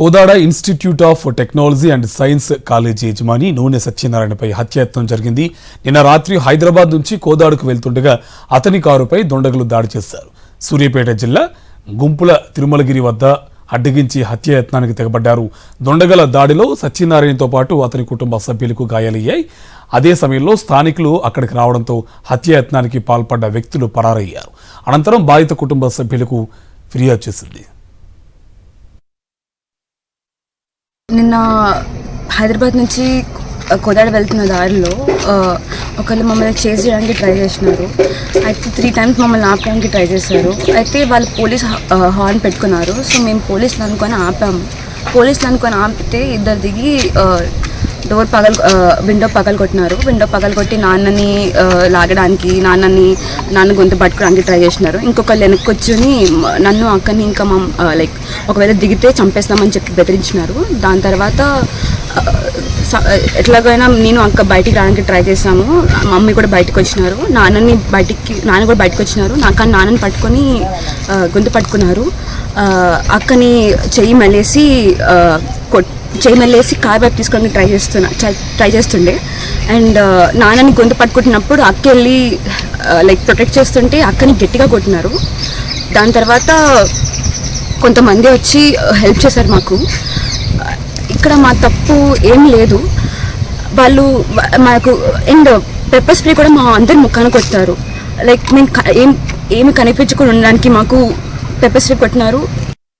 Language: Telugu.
Kodad institute of technology and science college యజమాని నూనె సత్యనారాయణపై హత్యాయత్నం జరిగింది. నిన్న రాత్రి హైదరాబాద్ నుంచి కోదాడకు వెళ్తుండగా అతని కారుపై దుండగులు దాడి చేశారు. సూర్యాపేట జిల్లా గుంపుల తిరుమలగిరి వద్ద అడ్డగించి హత్యాయత్నానికి తెగబడ్డారు. దుండగల దాడిలో సత్యనారాయణతో పాటు అతని కుటుంబ సభ్యులకు గాయాలయ్యాయి. అదే సమయంలో స్థానికులు అక్కడికి రావడంతో హత్యాయత్నానికి పాల్పడ్డ వ్యక్తులు పరారయ్యారు. అనంతరం బాధిత కుటుంబ సభ్యులకు ఫిర్యాదు చేసింది. నిన్న హైదరాబాద్ నుంచి కోదాడ వెళ్తున్న దారిలో ఒకళ్ళు మమ్మల్ని చేజ్ చేయడానికి ట్రై చేసినారు. అయితే 3 times మమ్మల్ని ఆపడానికి ట్రై చేశారు. అయితే వాళ్ళు పోలీస్ హార్న్ పెట్టుకున్నారు. సో మేము పోలీసులు అనుకొని ఆపాము. పోలీసులు అనుకొని ఆపితే ఇద్దరు దిగి విండో పగలగొట్టినారు. విండో పగలగొట్టి నాన్నని లాగడానికి నాన్న గొంతు పట్టుకోవడానికి ట్రై చేసినారు. ఇంకొకళ్ళు వెనక్కి వచ్చి నన్ను అక్కని ఇంకా లైక్ ఒకవేళ దిగితే చంపేస్తామని చెప్పి బెదిరించినారు. దాని తర్వాత ఎట్లాగైనా నేను అక్క బయటికి రావడానికి ట్రై చేశాము. మమ్మీ కూడా బయటకు వచ్చినారు. నాన్న కూడా బయటకు వచ్చినారు. నాన్నని పట్టుకొని గొంతు పట్టుకున్నారు. అక్కని చెయ్యి మెల్లేసి కార్ వైపు తీసుకోవడానికి ట్రై చేస్తుండే. అండ్ నాన్నని గొంతు పట్టుకుంటున్నప్పుడు అక్క వెళ్ళి లైక్ ప్రొటెక్ట్ చేస్తుంటే అక్కని గట్టిగా కొట్టినారు. దాని తర్వాత కొంతమంది వచ్చి హెల్ప్ చేశారు మాకు. ఇక్కడ మా తప్పు ఏం లేదు. వాళ్ళు మాకు అండ్ పెప్పర్ స్ప్రే కూడా మా అందరి ముఖాన్ని కొట్టారు. లైక్ మేము ఏమి కనిపించకుండా ఉండడానికి మాకు పెప్పర్ స్ప్రే కొట్టినారు.